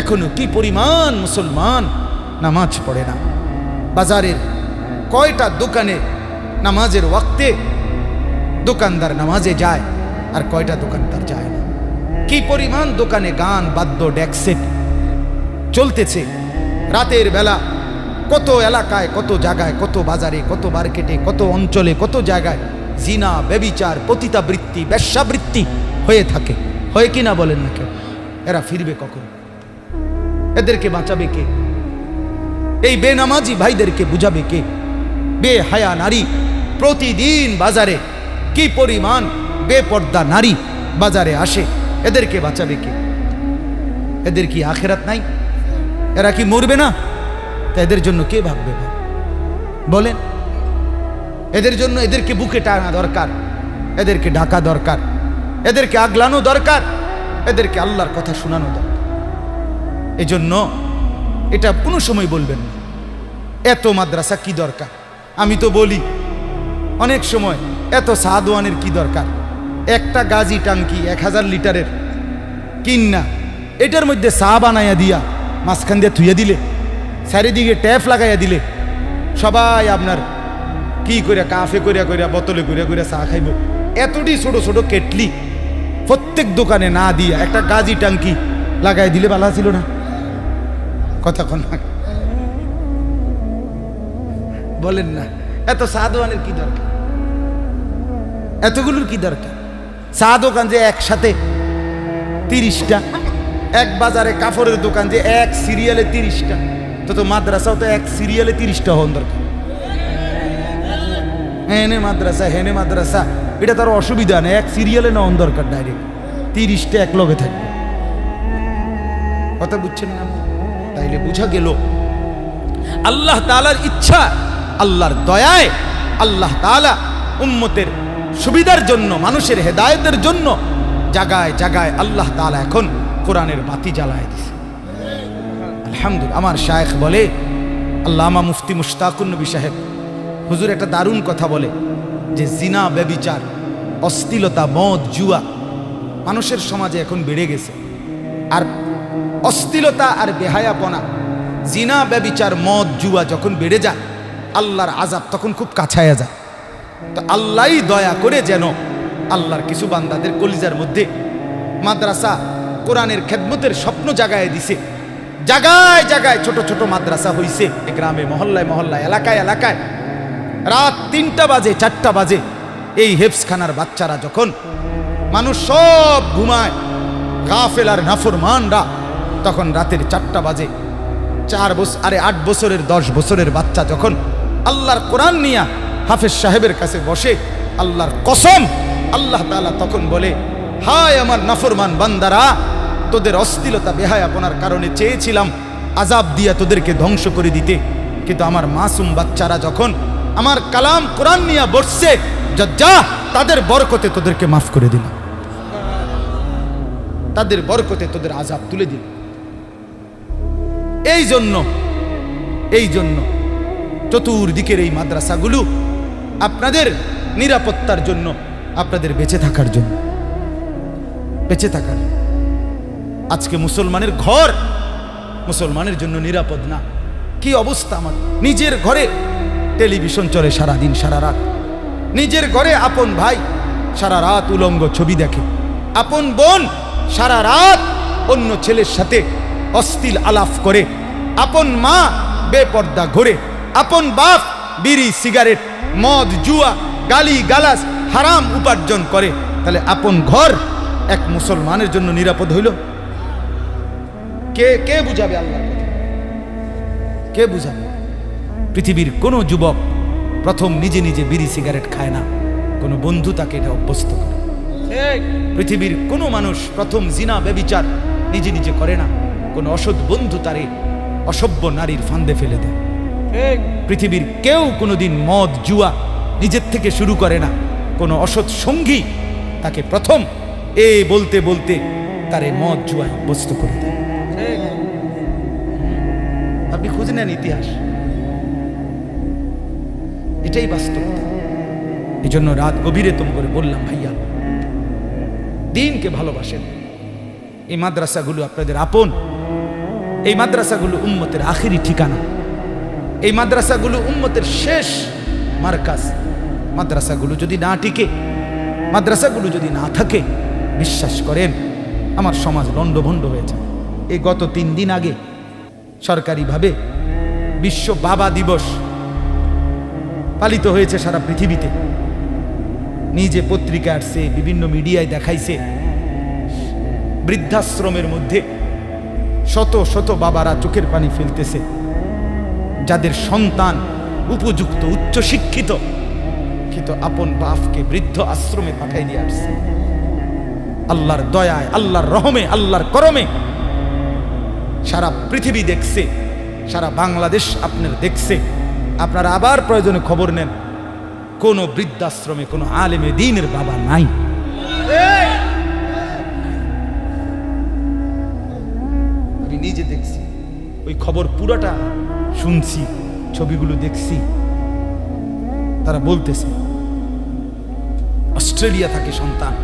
এখনো কি পরিমাণ মুসলমান নামাজ পড়ে না? বাজারের কয়টা দোকানে নামাজের ওয়াক্তে দোকানদার নামাজে যায় আর কয়টা দোকানদার যায় না? কি পরিমাণ দোকানে গান বাদ্য ডেকসেট চলতেছে রাতের বেলা, কত এলাকায়, কত জায়গায়, কত বাজারে, কত মার্কেটে, কত অঞ্চলে, কত জায়গায় জিনা, ব্যভিচার, পতিতাবৃত্তি, বেশ্যাবৃত্তি হয়ে থাকে। হয় কিনা বলেন না কেউ? এরা ফিরবে কখন? এদেরকে বাঁচাবে কে? এই বেনামাজি ভাইদেরকে বুঝাবে কে? বেহায়া নারী প্রতিদিন বাজারে, কি পরিমাণ বেপর্দা নারী বাজারে আসে, এদেরকে বাঁচাবে কে? এদের কি আখেরাত নাই? এরা কি মরবে না? তা এদের জন্য কে ভাববে বলেন? এদের জন্য এদেরকে বুকে টানা দরকার, এদেরকে ঢাকা দরকার, এদেরকে আগলানো দরকার, এদেরকে আল্লাহর কথা শোনানো দরকার। এজন্য এটা কোনো সময় বলবেন না এত মাদ্রাসা কি দরকার। আমি তো বলি অনেক সময় এত সাদওয়ানের কি দরকার? একটা গাজি টাঙ্কি 1000 লিটারের কিন্না এটার মধ্যে চা বানাইয়া দিয়া মাঝখান দিয়ে থুইয়া দিলে, চারিদিকে ট্যাপ লাগাইয়া দিলে, সবাই আপনার কি করিয়া কাফে করিয়া করিয়া বোতলে করিয়া করিয়া চা খাইব। এতটি ছোট ছোট কেটলি প্রত্যেক দোকানে না দিয়া একটা গাজি টাঙ্কি লাগাই দিলে ভালো ছিল না? কথা কন বলেন না? এত চা দোকানের কি দরকার? এতগুলোর কি দরকার? চা দোকান যে একসাথে 30টা, এক বাজারে কাপড়ের দোকান যে এক সিরিয়ালে 30টা, তো মাদ্রাসাও তো এক সিরিয়ালে 30টা হন দরকার। হেনে মাদ্রাসা হেনে মাদ্রাসা, এটা তার অসুবিধা নেই, এক সিরিয়ালে না হন দরকার, ডাইরেক্ট 30টা এক লগে থাকবে। কথা বুঝছেন না? তাইলে বুঝা গেল আল্লাহ তাআলার ইচ্ছা, আল্লাহর দয়ায় আল্লাহ তাআলা উম্মতের সুবিধার জন্য, মানুষের হেদায়েতের জন্য জায়গায় জায়গায় আল্লাহ তাআলা এখন কোরআনের বাতি জ্বালায় দিছে। আলহামদুলিল্লাহ। আমার শায়েখ বলে, আল্লামা মুফতি মুশতাকুন নবী সাহেব হুজুর একটা দারুণ কথা বলে যে জিনা, ব্যভিচার, অশ্লীলতা, মদ, জুয়া মানুষের সমাজে এখন বেড়ে গেছে। আর অশ্লীলতা আর বেহায়াপনা, জিনা, ব্যভিচার, মদ, জুয়া যখন বেড়ে যায়, আল্লাহর আযাব তখন খুব কাছায়া যায়। তো আল্লাহই দয়া করে যেন আল্লাহর কিছু বান্দাদের কলিজার মধ্যে মাদ্রাসা, কোরআনের খেদমতের স্বপ্ন জাগায় দিছে। জায়গায় জায়গায় ছোট ছোট মাদ্রাসা হইছে, গ্রামে, মহল্লায় মহল্লায়, এলাকায় এলাকায়। রাত 3টা বাজে, 4টা বাজে, এই হেফসখানার বাচ্চারা যখন, মানুষ সব ঘুমায়, গাফেল আর নাফরমানরা তখন রাতের 4টা বাজে 8 বছরের 10 বছরের বাচ্চা যখন আল্লাহর কোরআন নিয়া হাফেজ সাহেবের কাছে বসে, আল্লাহর কসম আল্লাহ তাআলা তখন বলে, হায় আমার নাফরমান বান্দারা, তোদের অশ্লীলতা বেহায়াপনার কারণে চেয়েছিলাম আযাব দিয়া তোদেরকে ধ্বংস করে দিতে, কিন্তু আমার মাসুম বাচ্চারা যখন আমার কালাম কোরআন নিয়ে বসছে, যা তাদের বরকতে তোদেরকে মাফ করে দিলাম, তাদের বরকতে তোদের আযাব তুলে দিল। এই জন্য চতুর্দিকের এই মাদ্রাসাগুলো আপনাদের নিরাপত্তার জন্য, আপনাদের বেঁচে থাকার জন্য, বেঁচে থাকার। আজকে মুসলমানের ঘর মুসলমানের জন্য নিরাপদ না। কি অবস্থা! আমার নিজের ঘরে টেলিভিশন চলে সারাদিন সারা রাত, নিজের ঘরে আপন ভাই সারা রাত উলঙ্গ ছবি দেখে, আপন বোন সারা রাত অন্য ছেলের সাথে অশ্লীল আলাপ করে, আপন মা বেপর্দা ঘোরে, আপন বাপ বিড়ি, সিগারেট, মদ, জুয়া, গালি গালাজ, হারাম উপার্জন করে। তাহলে আপন ঘর এক মুসলমানের জন্য নিরাপদ হইল? কে বুঝাবে আল্লাহ? কে বুঝাবে? পৃথিবীর কোনো যুবক প্রথম নিজে নিজে বিড়ি সিগারেট খায় না, কোনো বন্ধু তাকে এটা অভ্যস্ত করে। পৃথিবীর কোনো মানুষ প্রথম জিনা, ব্যভিচার নিজে নিজে করে না, কোনো অসৎ বন্ধু তারে অসভ্য নারীর ফান্দে ফেলে দেয়। পৃথিবীর কেউ কোনোদিন মদ, জুয়া নিজের থেকে শুরু করে না, কোনো অসৎ সঙ্গী তাকে প্রথম বলতে বলতে তারে মদ, জুয়ায় অভ্যস্ত করে দেয়। আপনি খুঁজে নেন ইতিহাস, এটাই বাস্তবতা। এই জন্য রাত গভীরে তোম করে বললাম, ভাইয়া দ্বীনকে ভালোবাসেন। এই মাদ্রাসাগুলো আপনাদের আপন, এই মাদ্রাসাগুলো উম্মতের আখিরি ঠিকানা, এই মাদ্রাসাগুলো উম্মতের শেষ মারকাজ। মাদ্রাসাগুলো যদি না টিকে, মাদ্রাসাগুলো যদি না থাকে, বিশ্বাস করেন আমার সমাজ লণ্ডভণ্ড হয়ে যায়। এই গত 3 দিন আগে সরকারিভাবে বিশ্ব বাবা দিবস পালিত হয়েছে সারা পৃথিবীতে। নিজে পত্রিকা আসছে, বিভিন্ন মিডিয়ায় দেখাইছে, বৃদ্ধাশ্রমের মধ্যে শত শত বাবারা চোখের পানি ফেলতেছে, যাদের সন্তান উপযুক্ত উচ্চশিক্ষিত, কিন্তু আপন বাপকে বৃদ্ধ আশ্রমে পাঠাই দিয়ে আসছে। আল্লাহর দয়ায়, আল্লাহর রহমে, আল্লাহর করমে সারা পৃথিবী দেখছে, সারা বাংলাদেশ আপনার দেখছে। আপনারা আবার প্রয়োজনে খবর নেন, কোন বৃদ্ধাশ্রমে কোন আলেমে দ্বীনের বাবা নাই। আমি নিজে দেখছি, ওই খবর পুরোটা শুনছি, ছবিগুলো দেখছি। তারা বলতেছে অস্ট্রেলিয়া থাকে সন্তান,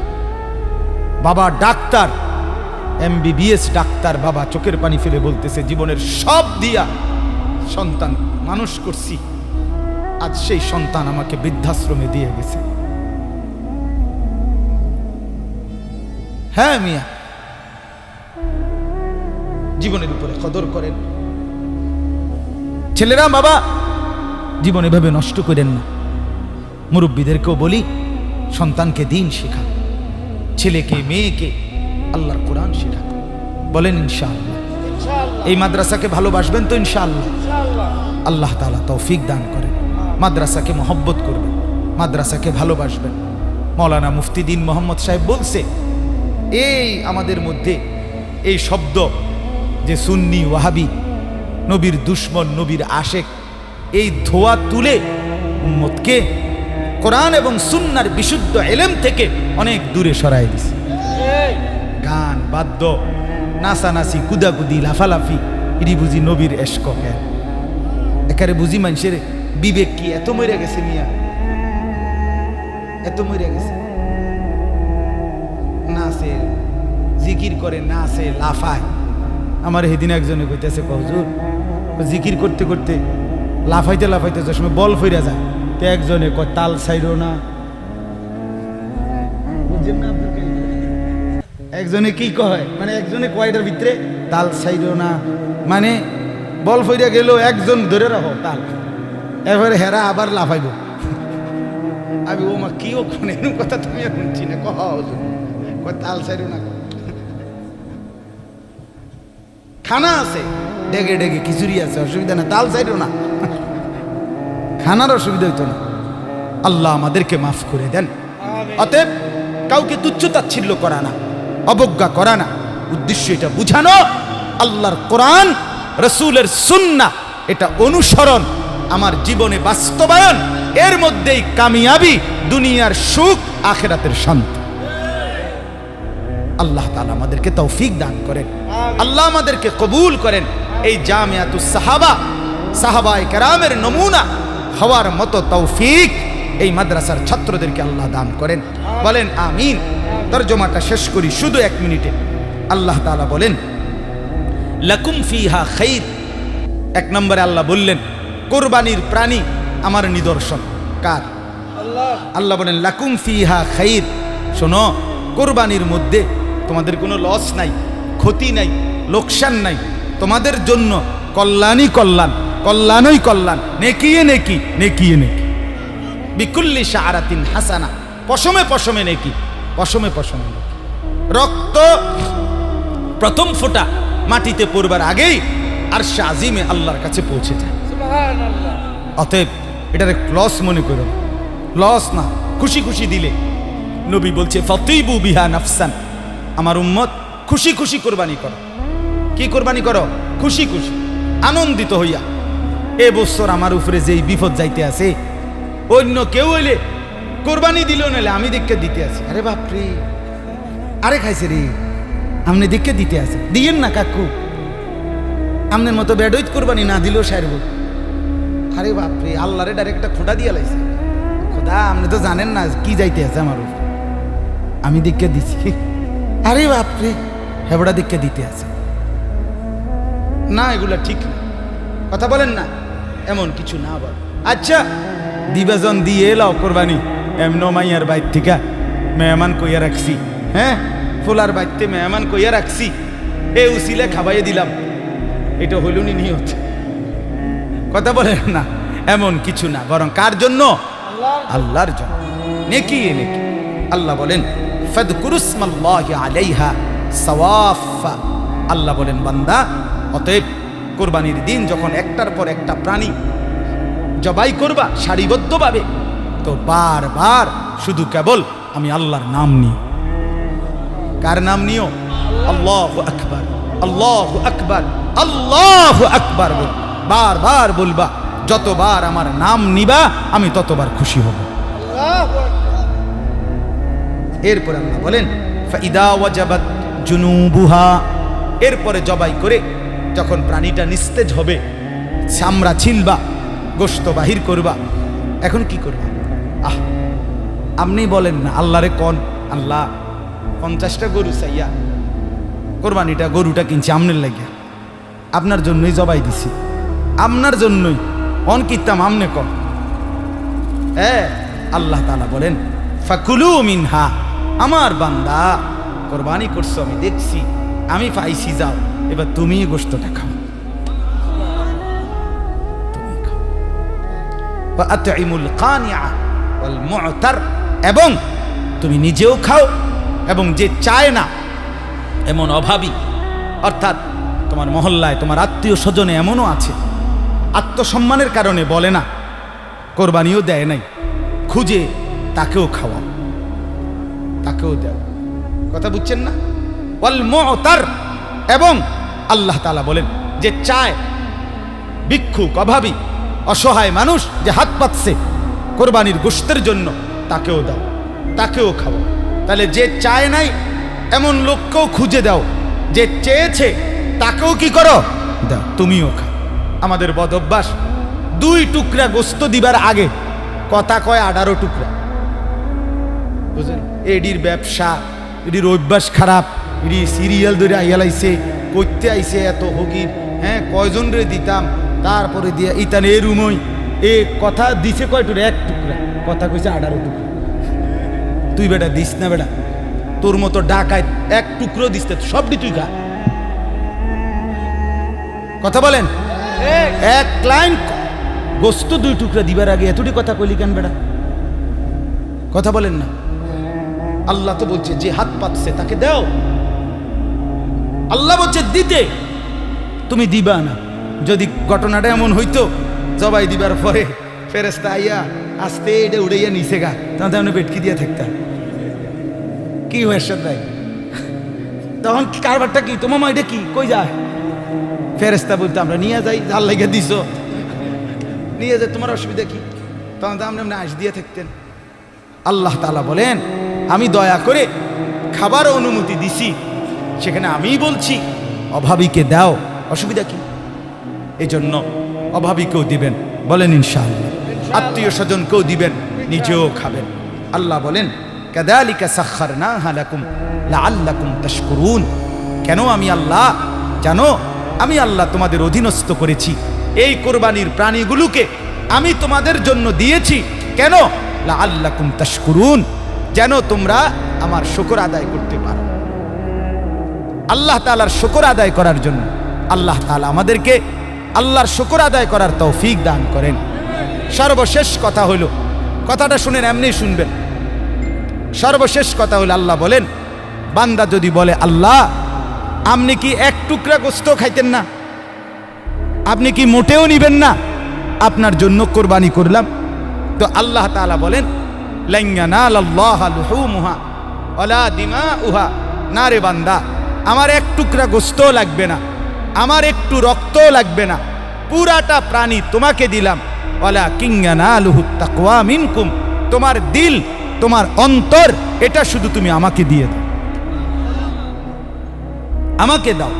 বাবা ডাক্তার, MBBS ডাক্তার, বাবা চোখের পানি ফেলে বলতেছে জীবনের সব দিয়া সন্তান মানুষ করছি, আজ সেই সন্তান আমাকে বৃদ্ধাশ্রমে দিয়ে গেছে। হ্যাঁ মিয়া, জীবনের উপরে কদর করেন। ছেলেরা বাবা জীবন এভাবে নষ্ট করেন না। মুরব্বীদেরকেও বলি, সন্তানকে দিন শেখান, ছেলেকে মেয়েকে আল্লাহর কোরআন শেখান। বলেন ইনশাআল্লাহ। এই মাদ্রাসাকে ভালোবাসবেন তো ইনশাআল্লাহ? আল্লাহ তাআলা তৌফিক দান করেন। মাদ্রাসাকে মহব্বত করবেন, মাদ্রাসাকে ভালোবাসবেন। মৌলানা মুফতি দ্বীন মোহাম্মদ সাহেব বলছে, এই আমাদের মধ্যে এই শব্দ যে সুন্নি ওয়াহাবি, নবীর দুশ্মন, নবীর আশেক, এই ধোয়া তুলে উম্মতকে কোরআন এবং সুন্নাহর বিশুদ্ধ ইলম থেকে অনেক দূরে সরাই দিছে। গান, বাদ্য, নাচানাচি, কুদাকুদি, লাফালাফি, এটি বুঝি নবীর এশক? একারে বুঝি মানুষের বিবেক কি এত মরে গেছে মিয়া, এত মরে গেছে। নাচে, জিকির করে, নাচে, লাফায়। আমার সেদিন একজনে কইতেছে, হুজুর জিকির করতে করতে লাফাইতে লাফাইতে যে সময় বল ফিরে যায়, তো একজনে কয় তাল ছাইরো না। বুঝছেন না? একজনে কি কয়, মানে একজনে কয়টার ভিতরে তাল ছাইরো না, মানে বল ফিরে গেল, একজন ধরে রাখো তাল, এবারে হেরা আবার লাফাইব। আমি ও মা কি ও এরকম কথা তুমি শুনছি না, কহ তাল ছাইরো না। খানা আছে ডেগে ডেগে, খিচুড়ি আছে, অসুবিধা না, তাল চাইরো না, খানার অসুবিধা হইতো না। আল্লাহ আমাদেরকে মাফ করে দেন। অতএব কাউকে তুচ্ছ তাচ্ছিল্য করা না, অবজ্ঞা করা না, উদ্দেশ্য এটা বুঝানো আল্লাহর কোরআন, রাসূলের সুন্নাহ, এটা অনুসরণ, আমার জীবনে বাস্তবায়ন, এর মধ্যেই কামিয়াবি, দুনিয়ার সুখ, আখিরাতের শান্তি। আল্লাহ তাআলা আমাদেরকে তৌফিক দান করেন, আল্লাহ আমাদেরকে কবুল করেন। এই জামিয়াতুস সাহাবা, সাহাবায়ে কেরামের নমুনা হওয়ার মতো তৌফিক এই মাদ্রাসার ছাত্রদেরকে আল্লাহ দান করেন। বলেন আমিন। তরজমাটা শেষ করি শুধু 1 মিনিটে। আল্লাহ তাআলা বলেন লাকুম ফিহা খাইর। 1 নম্বরে আল্লাহ বললেন কুরবানির প্রাণী আমার নিদর্শন। কার? আল্লাহ বলেন লাকুম ফিহা খাইর। শোনো, কুরবানির মধ্যে তোমাদের কোনো লস নাই, ক্ষতি নাই, লোকসান নাই, তোমাদের জন্য কল্যাণই কল্যাণ, কল্যাণই কল্যাণ, নেকিয়ে নেকি, নেকিয়ে নেকি। বিকুল্লি শাআরাতিন হাসানা, পশমে পশমে নেকি, পশমে পশমে নেকি। রক্ত প্রথম ফোঁটা মাটিতে পড়বার আগেই আরশে আজিমে আল্লাহর কাছে পৌঁছে যায়। সুবহানাল্লাহ। অতএব এটারে লস মনে করো, লস না, খুশি খুশি দিলে। নবী বলছে ফাতিবু বিহা নাফসান, আমার উম্মত খুশি খুশি কোরবানি করো। কি কোরবানি করো? খুশি খুশি, আনন্দিত হইয়া। এ বছর আমার উপরে যেই বিপদ যাইতে আছে, অন্য কেউ হইলে কোরবানি দিল, নাহলে আমি দেখে দিতে আছি। আরে বাপরে, আরে খাইছে রে, আপনি দেখে দিতে আছে, দিয়েন না কাকু। আপনার মতো বেডইত কোরবানি না দিলেও সারব। আরে বাপরে, আল্লাহরে ডাইরেক্ট একটা খোঁটা দিয়ে লাইছে। খোদা, আপনি তো জানেন না কি যাইতে আছে আমার উপর, আমি দেখে দিছি। আরে বাপরে, হেবড়া দেখে দিতে আছে না, এগুলা ঠিক না। কথা বলেন না, এমন কিছু না বল। আচ্ছা, দিবাজন দিয়ে এলাও কোরবানি, এমন মাইয়ার বাইর থেকে মেহমান কইয়া রাখছি, হ্যাঁ, ফুলার বাইতে মেহমান কইয়া রাখছি, এ উসিলে খাবাইয়ে দিলাম, এটা হইল নি নিয়ত। কথা বলেন না, এমন কিছু না, বরং কার জন্য? আল্লাহর জন্য। নেকি নেকি। আল্লাহ বলেন ফাদকুরুসমাল্লাহি আলাইহা সাওয়াফা। আল্লাহ বলেন বান্দা, অতএব কোরবানির দিন যখন একটার পর একটা প্রাণী জবাই করবা সারিবদ্ধভাবে, তো বারবার শুধু কেবল আমি আল্লাহর নাম নিই। কার নাম নিও? আল্লাহু আকবার, আল্লাহু আকবার, আল্লাহু আকবার বল, বারবার বলবা। যতবার আমার নাম নিবা আমি ততবার খুশি হব। এরপরে আল্লাহ বলেন ফাইদা ওয়াজাবাত জুনুবুহা। এরপরে জবাই করে যখন প্রাণীটা নিস্তেজ হবে, চামড়া ছিলবা, গোশত বাহির করবা, এখন কি করবা? আপনি বলেন না, আল্লাহরে কোন আল্লাহ 50টা গরু চাইয়া কোরবানিটা গরুটা কিনছি আমনের লাগিয়া, আপনার জন্যই জবাই দিছি, আপনার জন্যই অন কিতাম আমনে কন। আল্লাহ তাআলা বলেন ফাকুলু মিনহা। আমার বান্দা কোরবানি করছো, আমি দেখছি, আমি পাইছি, যাও এবার তুমি গোশতটা খাও, তুমি খাও। ওয়া আতইমুল কানিআ ওয়াল মু'তার। এবং তুমি নিজেও খাও, এবং যে চায় না এমন অভাবী, অর্থাৎ তোমার মহল্লায় তোমার আত্মীয় স্বজনে এমনও আছে আত্মসম্মানের কারণে বলে না, কোরবানিও দেয় নাই, খুঁজে তাকেও খাওয়াও, তাকেও দাও। কথা বুঝছেন না? ওয়াল মু'তার। এবং আল্লাহ তাআলা বলেন যে চায়, ভিক্ষুক, অভাবী, অসহায় মানুষ যে হাত পাতছে কোরবানির গোশতের জন্য, তাকেও দাও, তাকেও খাওয়াও। তাহলে যে চায় নাই এমন লোককেও খুঁজে দাও, যে চেয়েছে তাকেও কি করো? দাও, তুমিও খাও। আমাদের বদ অভ্যাস, 2 টুকরা গোশত দিবার আগে কথা কয় 18 টুকরা। বুঝলেন? এডির ব্যবসা, এডির অভ্যাস খারাপ, এডি সিরিয়াল ধরে আইয়ালাইছে, করতে আইছে এত হগির, কয়জন রে দিতাম, তারপরে দিয়া ইতান এ রুমই এ কথা দিছে কয় টুকরা? 1 টুকরা। কথা কইছে 18 টুকরা। তুই বেটা দিস না বেটা, তোর মতো ডাকায় 1 টুকরো দিস, সবটি তুই খা। কথা বলেন? 1 ক্লায়েন্ট গোস্ত 2 টুকরা দিবার আগে এতটি কথা কইলি কেন বেটা? কথা বলেন না? আল্লাহ তো বলছে যে হাত পাতছে তাকে দাও। আল্লাহ বলছে দিতে, তুমি দিবা না। যদি ঘটনাটা এমন হইতো জবাই দিবার পরে ফেরেশতা আইয়া আস্তে এটা উড়াইয়া নিচে গা, তাহলে আপনি বেটকি দিয়ে থাকতেন। কি হয়েছে ভাই? তখন কারবারটা কি? তোমার মা এটা কি কই যায়? ফেরেশতা বলতে আমরা নিয়ে যাই, জাল লেগে দিছ, নিয়ে যায়, তোমার অসুবিধা কি? তখন তো আমরা আশ দিয়ে থাকতেন। আল্লাহ তাআলা বলেন আমি দয়া করে খাবার অনুমতি দিছি, সেখানে আমিই বলছি অভাবীকে দাও, অসুবিধা কি? এই জন্য অভাবীকেও দিবেন, বলেন ইনশাআল্লাহ। আত্মীয় স্বজনকেও দিবেন, নিজেও খাবেন। আল্লাহ বলেন কাযালিকা সাখখারনাহা লাকুম লাআল্লাকুম তাশকুরুন। কেন আমি আল্লাহ জানো, আমি আল্লাহ তোমাদের অধীনস্থ করেছি এই কোরবানির প্রাণীগুলোকে, আমি তোমাদের জন্য দিয়েছি। কেন? লাআল্লাকুম তাশকুরুন, যেন তোমরা আমার শুকর আদায় করতে পারো। আল্লাহ তাআলার শুকর আদায় করার জন্য আল্লাহ তাআলা আমাদেরকে আল্লাহর শুকর আদায় করার তৌফিক দান করেন। সর্বশেষ কথা হলো, কথাটা শুনেন, এমনি শুনবেন। সর্বশেষ কথা হলো আল্লাহ বলেন বান্দা যদি বলে আল্লাহ আপনি কি 1 টুকরা গোশত খাইতেন না, আপনি কি মোটেও নিবেন না, আপনার জন্য কোরবানি করলাম, তো আল্লাহ তাআলা বলেন লান ইয়ানালাল্লাহা লুহুমুহা ওয়ালা দিমাউহা। না রে বান্দা, আমার 1 টুকরা গোশত লাগবে না, আমার একটু রক্তও লাগবে না, পুরাটা প্রাণী তোমাকে দিলাম। ওয়ালাকিন ইয়ানালুহুত তাকওয়া মিনকুম, তোমার দিল, তোমার অন্তর, এটা শুধু তুমি আমাকে দিয়ে দাও, আমাকে দাও।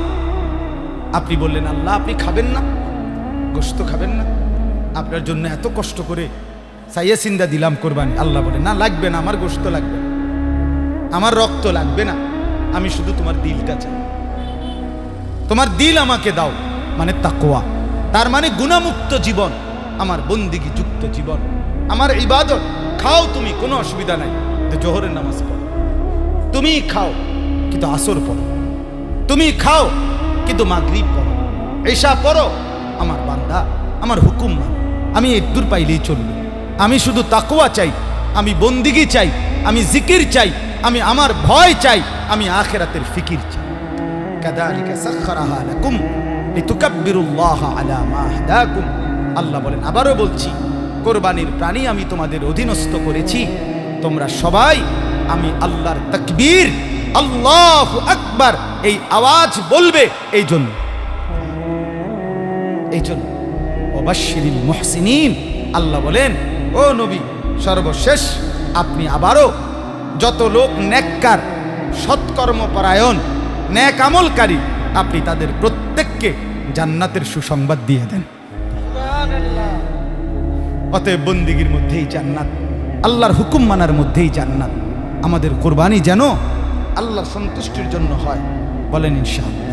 আপনি বললেন আল্লাহ আপনি খাবেন না, গোশত খাবেন না, আপনার জন্য এত কষ্ট করে সাইয়া সিন্দা দিলাম কোরবানি। আল্লাহ বলে না লাগবে না, আমার গোশত লাগবে না, আমার রক্ত লাগবে না, আমি শুধু তোমার দিলটা চাই, তোমার দিল আমাকে দাও। মানে তাকওয়া, তার মানে গুনাহমুক্ত জীবন, আমার বন্দিগি যুক্ত জীবন, আমার ইবাদত। খাও তুমি, কোনো অসুবিধা নাই, জোহরের নামাজ পড়ো, তুমি খাও কিন্তু আসর পড়ো, তুমি খাও কিন্তু মাগরিব পড়ো, ঈশা পড়ো। আমার বান্দা আমার হুকুম মানে, আমি একটুর পাইলেই চলবে, আমি শুধু তাকওয়া চাই, আমি বন্দিগি চাই, আমি জিকির চাই, আমি আমার ভয় চাই, আমি আখিরাতের ফিকির চাই। কাযালিকা সাখখারাহা লাকুম লিতুকাব্বিরুল্লাহা আলা মা হাদাকুম। আল্লাহ বলেন, আবারও বলছি, কোরবানির প্রাণী আমি তোমাদের অধীনস্থ করেছি, তোমরা সবাই আমি আল্লাহর তাকবীর, আল্লাহু আকবার এই আওয়াজ বলবে। এই জন্য ওয়াবাশশিরিল মুহসিনিন। আল্লাহ বলেন, ও নবী, সর্বশেষ আপনি আবারও যত লোক নেককার, সৎকর্মপরায়ণ, নেক আমলকারী, আপনি তাদের প্রত্যেককে জান্নাতের সুসংবাদ দিয়ে দেন। অতএব বন্দিগির মধ্যেই জান্নাত, আল্লাহর হুকুম মানার মধ্যেই জান্নাত। আমাদের কোরবানি যেন আল্লাহর সন্তুষ্টির জন্য হয়, বলেন ইনশাআল্লাহ।